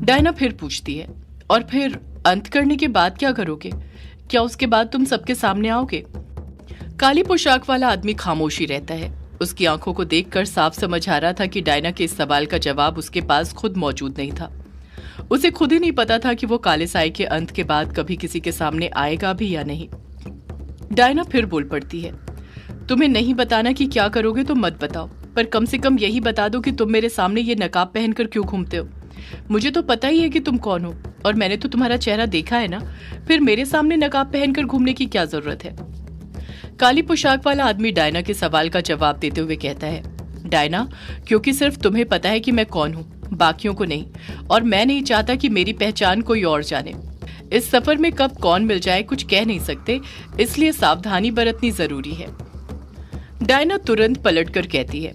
Diana फिर पूछती है, और फिर अंत करने के बाद क्या करोगे? क्या उसके बाद तुम सबके सामने आओगे? काली पोशाक वाला आदमी खामोशी रहता है। उसकी आंखों को देखकर साफ समझ आ रहा था कि डायना के इस सवाल का जवाब उसके पास खुद मौजूद नहीं था। उसे खुद ही नहीं पता था कि वो काले साए के अंत के बाद कभी किसी के सामने आएगा भी या नहीं। डायना फिर बोल पड़ती है, तुम्हें नहीं बताना कि क्या करोगे तो मत बताओ, पर कम से कम यही बता दो कि तुम मेरे सामने ये नकाब पहनकर क्यों घूमते हो। मुझे तो पता ही है कि तुम कौन हो, और मैंने तो तुम्हारा चेहरा देखा है ना, फिर मेरे सामने नकाब पहनकर घूमने की क्या जरूरत है? काली पोशाक वाला आदमी डायना के सवाल का जवाब देते हुए कहता है, डायना, क्योंकि सिर्फ तुम्हें पता है कि मैं कौन हूँ, बाकियों को नहीं, और मैं नहीं चाहता कि मेरी पहचान कोई और जाने। इस सफर में कब कौन मिल जाए कुछ कह नहीं सकते, इसलिए सावधानी बरतनी जरूरी है। डायना तुरंत पलटकर कहती है,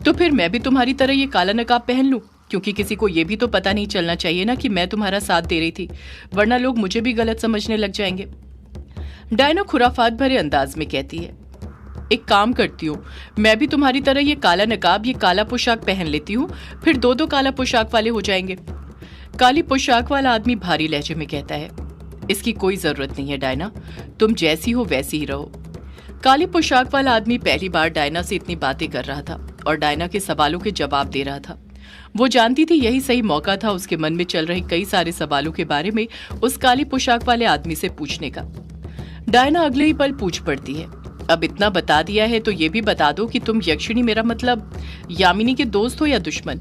तो फिर मैं भी तुम्हारी तरह ये काला नकाब पहन लूं, क्योंकि किसी को ये भी तो पता नहीं चलना चाहिए ना कि मैं तुम्हारा साथ दे रही थी, वरना लोग मुझे भी गलत समझने लग जाएंगे। डायना खुराफात भरे अंदाज में कहती है, एक काम करती हूँ, मैं भी तुम्हारी तरह ये काला नकाब, ये काला पोशाक पहन लेती हूँ, फिर दो काला पोशाक वाले हो जाएंगे। काली पोशाक वाला आदमी भारी लहजे में कहता है, इसकी कोई जरूरत नहीं है डायना, तुम जैसी हो वैसी ही रहो। काली पोशाक वाला आदमी पहली बार डायना से इतनी बातें कर रहा था और डायना के सवालों के जवाब दे रहा था। वो जानती थी यही सही मौका था उसके मन में चल रहे कई सारे सवालों के बारे में उस काली पोशाक वाले आदमी से पूछने का। डायना अगले ही पल पूछ पड़ती है, अब इतना बता दिया है तो ये भी बता दो कि तुम यक्षिणी, मेरा मतलब यामिनी के दोस्त हो या दुश्मन?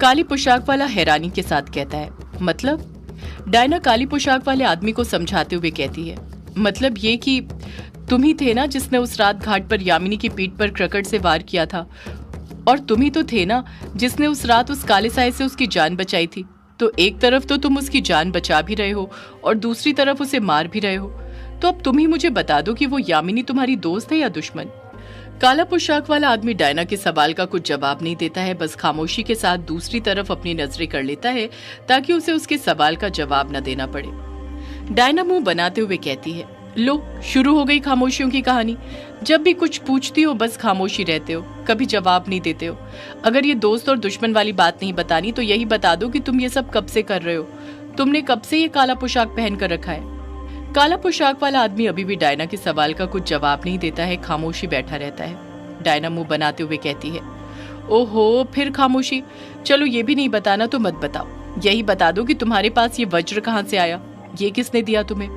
काली पोशाक वाला हैरानी के साथ कहता है, मतलब? डायना काली पोशाक वाले आदमी को समझाते हुए कहती है, मतलब ये कि तुम ही थे ना जिसने उस रात घाट पर यामिनी की पीठ पर क्रकट से वार किया था, और तुम ही तो थे ना जिसने उस रात उस काले साए से उसकी जान बचाई थी। तो एक तरफ तो तुम उसकी जान बचा भी रहे हो और दूसरी तरफ उसे मार भी रहे हो, तो अब तुम ही मुझे बता दो कि वो यामिनी तुम्हारी दोस्त है या दुश्मन? काला पोशाक वाला आदमी डायना के सवाल का कुछ जवाब नहीं देता है, बस खामोशी के साथ दूसरी तरफ अपनी नजरें कर लेता है ताकि उसे उसके सवाल का जवाब न देना पड़े। डायना मुंह बनाते हुए कहती है, लो शुरू हो गई खामोशियों की कहानी। जब भी कुछ पूछती हो बस खामोशी रहते हो, कभी जवाब नहीं देते हो। अगर ये दोस्त और दुश्मन वाली बात नहीं बतानी तो यही बता दो कि तुम ये सब कब से कर रहे हो, तुमने कब से ये काला पोशाक पहन कर रखा है? काला पोशाक वाला आदमी अभी भी डायना के सवाल का कुछ जवाब नहीं देता है, खामोशी बैठा रहता है। डायना मुंह बनाते हुए कहती है, ओहो फिर खामोशी, चलो ये भी नहीं बताना तो मत बताओ, यही बता दो कि तुम्हारे पास ये वज्र कहाँ से आया, ये किसने दिया तुम्हें?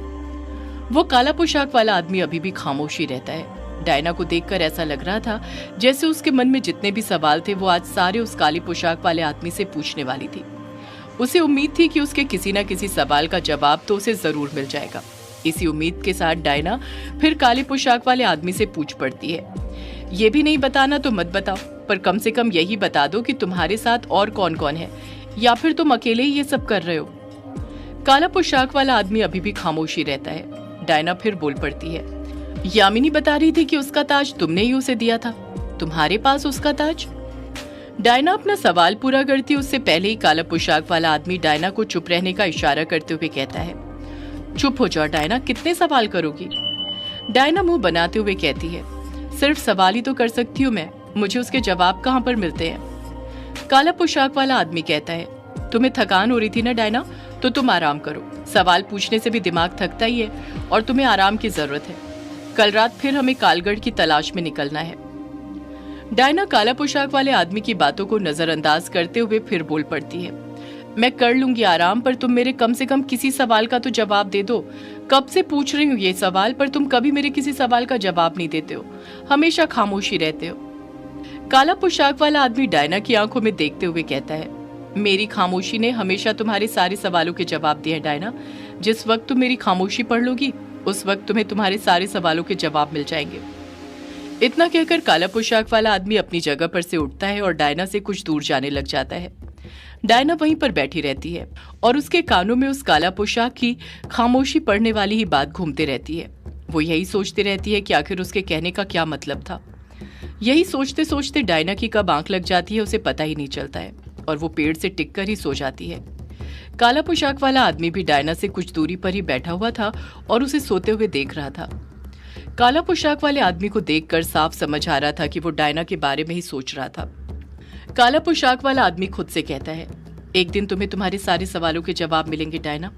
वो काला पोशाक वाला आदमी अभी भी खामोशी रहता है। डायना को देखकर ऐसा लग रहा था जैसे उसके मन में जितने भी सवाल थे वो आज सारे उस काली पोशाक वाले आदमी से पूछने वाली थी। उसे उम्मीद थी कि उसके किसी न किसी सवाल का जवाब तो उसे जरूर मिल जाएगा। इसी उम्मीद के साथ डायना फिर काली पोशाक वाले आदमी से पूछ पड़ती है, ये भी नहीं बताना तो मत बताओ, पर कम से कम यही बता दो कि तुम्हारे साथ और कौन कौन है, या फिर तुम अकेले ही ये सब कर रहे हो? काला पोशाक वाला आदमी अभी भी खामोशी रहता है। डायना फिर बोल पड़ती है, यामिनी बता रही थी कि उसका ताज तुमने ही उसे दिया था, तुम्हारे पास उसका ताज? डायना अपना सवाल पूरा करती उससे पहले ही काला पोशाक वाला आदमी डायना को चुप रहने का इशारा करते हुए कहता है, चुप हो जाओ डायना, कितने सवाल करोगी? डायना मुंह बनाते हुए कहती है, सिर्फ सवाल ही तो कर सकती हूँ मैं, मुझे उसके जवाब कहाँ पर मिलते हैं? काला पोशाक वाला आदमी कहता है, तुम्हें थकान हो रही थी ना डायना, तो तुम आराम करो, सवाल पूछने से भी दिमाग थकता ही है और तुम्हें आराम की जरूरत है। कल रात फिर हमें कालगढ़ की तलाश में निकलना है। डायना काला पोशाक वाले आदमी की बातों को नजरअंदाज करते हुए फिर बोल पड़ती है, मैं कर लूंगी आराम, पर तुम मेरे कम से कम किसी सवाल का तो जवाब दे दो। कब से पूछ रही हूँ ये सवाल, पर तुम कभी मेरे किसी सवाल का जवाब नहीं देते हो, हमेशा खामोशी रहते हो। काला पोशाक वाला आदमी डायना की आंखों में देखते हुए कहता है, मेरी खामोशी ने हमेशा तुम्हारे सारे सवालों के जवाब दिए डायना। जिस वक्त तुम मेरी खामोशी पढ़ लोगी उस वक्त तुम्हें तुम्हारे सारे सवालों के जवाब मिल जाएंगे। इतना कहकर काला पोशाक वाला आदमी अपनी जगह पर से उठता है और डायना से कुछ दूर जाने लग जाता है। डायना वहीं पर बैठी रहती है और उसके कानों में उस काला पोशाक की खामोशी पढ़ने वाली ही बात घूमते रहती है। वो यही सोचती रहती है कि आखिर उसके कहने का क्या मतलब था। यही सोचते सोचते डायना की कब आंख लग जाती है उसे पता ही नहीं चलता है और वो पेड़ से टिककर ही सो जाती है। काला पोशाक वाला आदमी भी डायना से कुछ दूरी पर ही बैठा हुआ था और उसे सोते हुए देख रहा था। काला पोशाक वाले आदमी को देखकर साफ समझ आ रहा था कि वो डायना के बारे में ही सोच रहा था। काला पोशाक वाला आदमी खुद से कहता है, एक दिन तुम्हें तुम्हारे सारे सवालों के जवाब मिलेंगे डायना,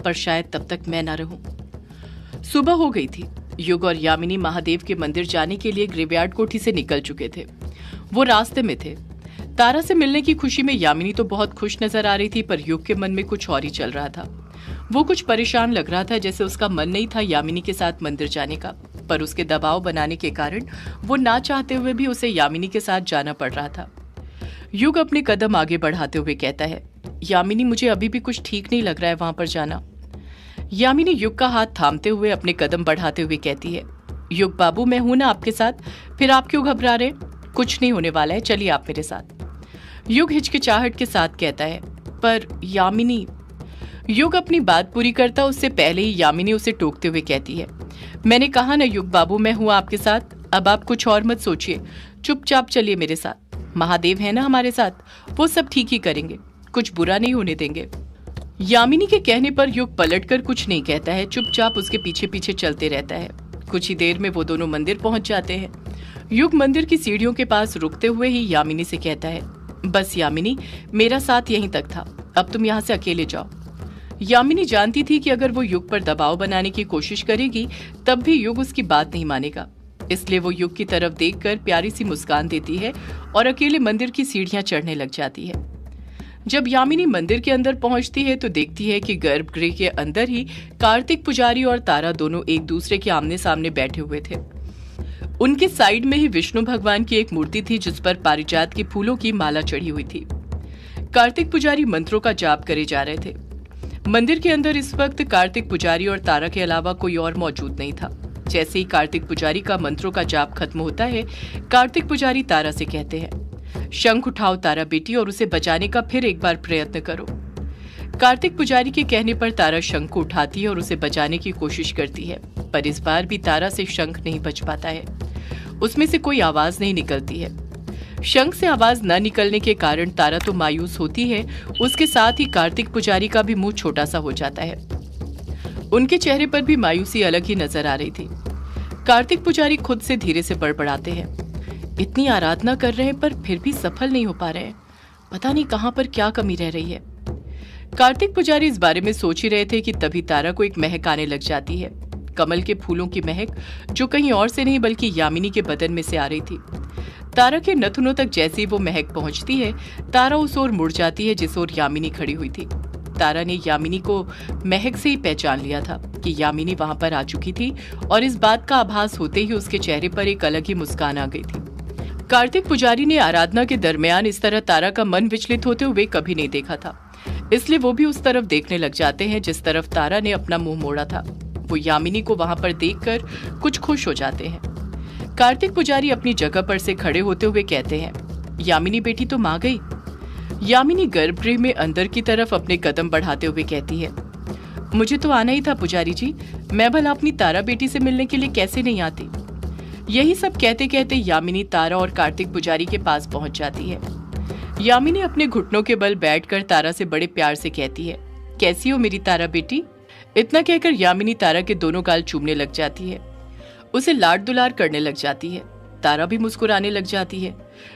पर शायद तब तक मैं ना रहूं। सुबह हो गई थी। युग और यामिनी महादेव के मंदिर जाने के लिए ग्रेवयार्ड कोठी से निकल चुके थे। वो रास्ते में थे। तारा से मिलने की खुशी में यामिनी तो बहुत खुश नजर आ रही थी, पर युग के मन में कुछ और ही चल रहा था। वो कुछ परेशान लग रहा था, जैसे उसका मन नहीं था यामिनी के साथ मंदिर जाने का, पर उसके दबाव बनाने के कारण वो ना चाहते हुए भी उसे यामिनी के साथ जाना पड़ रहा था। युग अपने कदम आगे बढ़ाते हुए कहता है, यामिनी मुझे अभी भी कुछ ठीक नहीं लग रहा है वहां पर जाना। यामिनी युग का हाथ थामते हुए अपने कदम बढ़ाते हुए कहती है, युग बाबू मैं हूं ना आपके साथ, फिर आप क्यों घबरा रहे? कुछ नहीं होने वाला है, चलिए आप मेरे साथ। युग हिचकिचाहट के साथ कहता है, पर यामिनी। युग अपनी बात पूरी करता उससे पहले ही यामिनी उसे टोकते हुए कहती है, मैंने कहा ना युग बाबू मैं हूं आपके साथ, अब आप कुछ और मत सोचिए, चुपचाप चलिए मेरे साथ। महादेव है ना हमारे साथ, वो सब ठीक ही करेंगे, कुछ बुरा नहीं होने देंगे। यामिनी के कहने पर युग पलटकर कुछ नहीं कहता है, चुपचाप उसके पीछे पीछे चलते रहता है। कुछ ही देर में वो दोनों मंदिर पहुंच जाते हैं। युग मंदिर की सीढ़ियों के पास रुकते हुए ही यामिनी से कहता है, बस यामिनी मेरा साथ यहीं तक था, अब तुम यहाँ से अकेले जाओ। यामिनी जानती थी कि अगर वो युग पर दबाव बनाने की कोशिश करेगी तब भी युग उसकी बात नहीं मानेगा, इसलिए वो युग की तरफ देखकर प्यारी सी मुस्कान देती है और अकेले मंदिर की सीढ़ियां चढ़ने लग जाती है। जब यामिनी मंदिर के अंदर पहुंचती है तो देखती है कि गर्भगृह के अंदर ही कार्तिक पुजारी और तारा दोनों एक दूसरे के आमने सामने बैठे हुए थे। उनके साइड में ही विष्णु भगवान की एक मूर्ति थी जिस पर पारिजात के फूलों की माला चढ़ी हुई थी। कार्तिक पुजारी मंत्रों का जाप करे जा रहे थे। मंदिर के अंदर इस वक्त कार्तिक पुजारी और तारा के अलावा कोई और मौजूद नहीं था। जैसे ही कार्तिक पुजारी का मंत्रों का जाप खत्म होता है, कार्तिक पुजारी तारा से कहते हैं, शंख उठाओ तारा बेटी और उसे बचाने का फिर एक बार प्रयत्न करो। कार्तिक पुजारी के कहने पर तारा शंख को उठाती है और उसे बचाने की कोशिश करती है, पर इस बार भी तारा से शंख नहीं बच पाता है। उसमें से कोई आवाज नहीं निकलती है। शंख से आवाज न निकलने के कारण तारा तो मायूस होती है, उसके साथ ही कार्तिक पुजारी का भी मुंह छोटा सा हो जाता है। उनके चेहरे पर भी मायूसी अलग ही नजर आ रही थी। कार्तिक पुजारी खुद से धीरे से बड़बड़ाते हैं, इतनी आराधना कर रहे हैं पर फिर भी सफल नहीं हो पा रहे हैं, पता नहीं कहां पर क्या कमी रह रही है। कार्तिक पुजारी इस बारे में सोच ही रहे थे कि तभी तारा को एक महक आने लग जाती है, कमल के फूलों की महक, जो कहीं और से नहीं बल्कि यामिनी के बदन में से आ रही थी। तारा के नथुनों तक जैसे ही वो महक पहुंचती है, तारा उस ओर मुड़ जाती है जिस ओर यामिनी खड़ी हुई थी। तारा ने यामिनी को महक से ही पहचान लिया था कि यामिनी वहां पर आ चुकी थी, और इस बात का आभास होते ही उसके चेहरे पर एक अलग ही मुस्कान आ गई थी। कार्तिक पुजारी ने आराधना के दरमियान इस तरह तारा का मन विचलित होते हुए कभी नहीं देखा था, इसलिए वो भी उस तरफ देखने लग जाते हैं जिस तरफ तारा ने अपना मुंह मोड़ा था। वो यामिनी को वहां पर देखकर कुछ खुश हो जाते हैं। कार्तिक पुजारी अपनी जगह पर से खड़े होते हुए कहते हैं, यामिनी बेटी तुम आ गई। यामिनी गर्भगृह में अंदर की तरफ अपने कदम बढ़ाते हुए कहती है, मुझे तो आना ही था पुजारी जी, मैं भला अपनी तारा बेटी से मिलने के लिए कैसे नहीं आती। यही सब कहते कहते यामिनी तारा और कार्तिक पुजारी के पास पहुंच जाती है। यामिनी अपने घुटनों के बल बैठकर तारा से बड़े प्यार से कहती है, कैसी हो मेरी तारा बेटी। इतना कहकर यामिनी तारा के दोनों गाल चूमने लग जाती है, उसे लाड दुलार करने लग जाती है। तारा भी मुस्कुराने लग जाती है,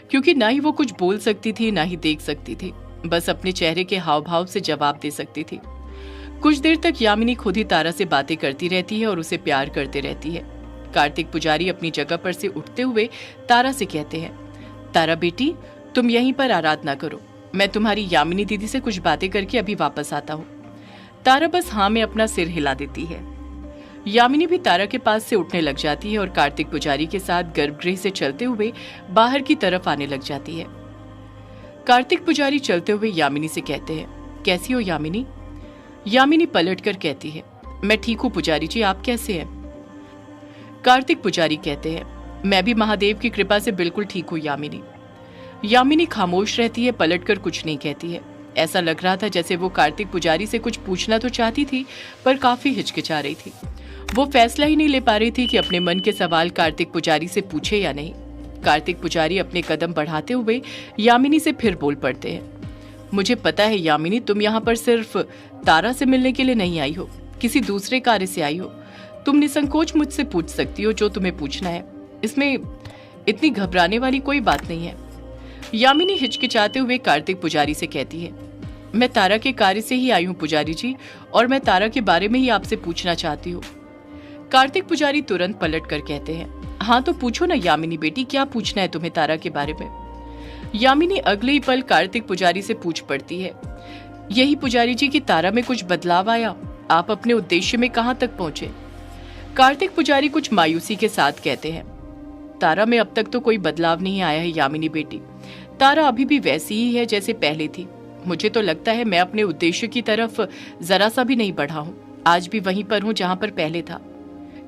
क्योंकि ना ही वो कुछ बोल सकती थी ना ही देख सकती थी, बस अपने चेहरे के हाव भाव से जवाब दे सकती थी। कुछ देर तक यामिनी खुद ही तारा से बातें करती रहती है और उसे प्यार करते रहती है। कार्तिक पुजारी अपनी जगह पर से उठते हुए तारा से कहते हैं, तारा बेटी तुम यहीं पर आराधना करो, मैं तुम्हारी यामिनी दीदी से कुछ बातें करके अभी वापस आता हूँ। तारा बस हाँ में अपना सिर हिला देती है। यामिनी भी तारा के पास से उठने लग जाती है और कार्तिक पुजारी के साथ गर्भगृह से चलते हुए बाहर की तरफ आने लग जाती है। कार्तिक पुजारी चलते हुए यामिनी से कहते हैं, कैसी हो यामिनी। यामिनी पलटकर कहती है, मैं ठीक हूँ पुजारी जी, आप कैसे हैं। कार्तिक पुजारी कहते हैं, मैं भी महादेव की कृपा से बिल्कुल ठीक हूँ यामिनी। यामिनी खामोश रहती है, पलटकर कुछ नहीं कहती है। ऐसा लग रहा था जैसे वो कार्तिक पुजारी से कुछ पूछना तो चाहती थी, पर काफी हिचकिचा रही थी। वो फैसला ही नहीं ले पा रही थी कि अपने मन के सवाल कार्तिक पुजारी से पूछे या नहीं। कार्तिक पुजारी अपने कदम बढ़ाते हुए यामिनी से फिर बोल पड़ते हैं, मुझे पता है यामिनी, तुम यहाँ पर सिर्फ तारा से मिलने के लिए नहीं आई हो, किसी दूसरे कार्य से आई हो। तुम निसंकोच मुझसे पूछ सकती हो जो तुम्हें पूछना है, इसमें इतनी घबराने वाली कोई बात नहीं है। यामिनी हिचकिचाते हुए कार्तिक पुजारी से कहती है, मैं तारा के कार्य से ही आई हूँ पुजारी जी, और मैं तारा के बारे में ही आपसे पूछना चाहती हूँ। कार्तिक पुजारी तुरंत पलट कर कहते हैं, हाँ तो पूछो ना यामिनी बेटी, क्या पूछना है तुम्हें तारा के बारे में। यामिनी अगले ही पल कार्तिक पुजारी से पूछ पड़ती है, यही पुजारी जी कि तारा में कुछ बदलाव आया, आप अपने उद्देश्य में कहाँ तक पहुंचे। कार्तिक पुजारी कुछ मायूसी के साथ कहते हैं, तारा में अब तक तो कोई बदलाव नहीं आया है यामिनी बेटी, तारा अभी भी वैसी ही है जैसे पहले थी। मुझे तो लगता है मैं अपने उद्देश्य की तरफ जरा सा भी नहीं बढ़ा हूँ, आज भी वहीं पर हूँ जहाँ पर पहले था।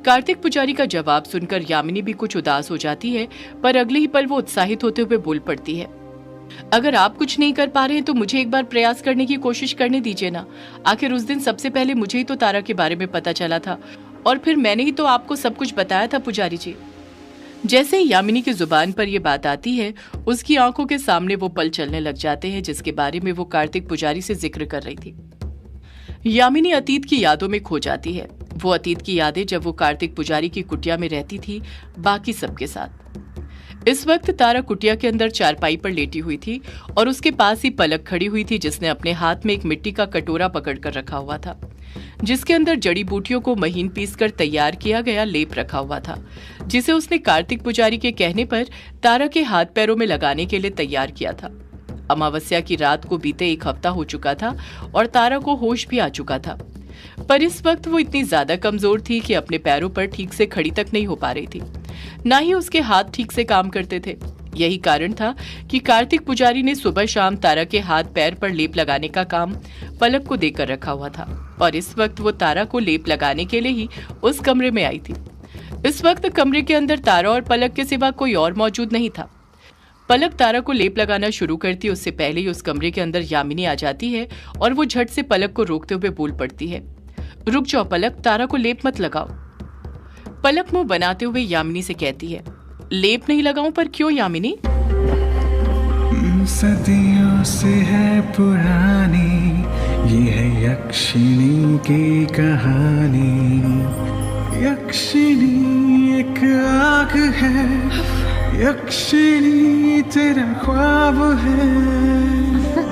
कार्तिक पुजारी का जवाब सुनकर यामिनी भी कुछ उदास हो जाती है, पर अगले ही पल वो उत्साहित होते हुए बोल पड़ती है, अगर आप कुछ नहीं कर पा रहे हैं तो मुझे एक बार प्रयास करने की कोशिश करने दीजिए ना। आखिर उस दिन सबसे पहले मुझे ही तो तारा के बारे में पता चला था, और फिर मैंने ही तो आपको सब कुछ बताया था पुजारी जी। जैसे ही यामिनी की जुबान पर यह बात आती है, उसकी आंखों के सामने वो पल चलने लग जाते हैं जिसके बारे में वो कार्तिक पुजारी से जिक्र कर रही थी। यामिनी अतीत की यादों में खो जाती है। वो अतीत की यादें जब वो कार्तिक पुजारी की कुटिया में रहती थी बाकी सबके साथ। इस वक्त तारा कुटिया के अंदर चारपाई पर लेटी हुई थी और उसके पास ही पलक खड़ी हुई थी, जिसने अपने हाथ में एक मिट्टी का कटोरा पकड़कर रखा हुआ था, जिसके अंदर जड़ी बूटियों को महीन पीसकर तैयार किया गया लेप रखा हुआ था, जिसे उसने कार्तिक पुजारी के कहने पर तारा के हाथ पैरों में लगाने के लिए तैयार किया था। अमावस्या की रात को बीते 1 हफ्ता हो चुका था और तारा को होश भी आ चुका था, पर इस वक्त वो इतनी ज्यादा कमजोर थी कि अपने पैरों पर ठीक से खड़ी तक नहीं हो पा रही थी, ना ही उसके हाथ ठीक से काम करते थे। यही कारण था कि कार्तिक पुजारी ने सुबह शाम तारा के हाथ पैर पर लेप लगाने का काम पलक को देकर रखा हुआ था, और इस वक्त वो तारा को लेप लगाने के लिए ही उस कमरे में आई थी। इस वक्त कमरे के अंदर तारा और पलक के सिवा कोई और मौजूद नहीं था। पलक तारा को लेप लगाना शुरू करती, उससे पहले ही उस कमरे के अंदर यामिनी आ जाती है और वो झट से पलक को रोकते हुए बोल पड़ती है, रुक जाओ पलक, तारा को लेप मत लगाओ। पलक मुंह बनाते हुए यामिनी से कहती है, लेप नहीं लगाऊं पर क्यों यामिनी? सदियों से है पुरानी ये है यक्षिणी की कहानी। यक्षिणी एक आग है, यक्षिणी तेरा ख्वाब है।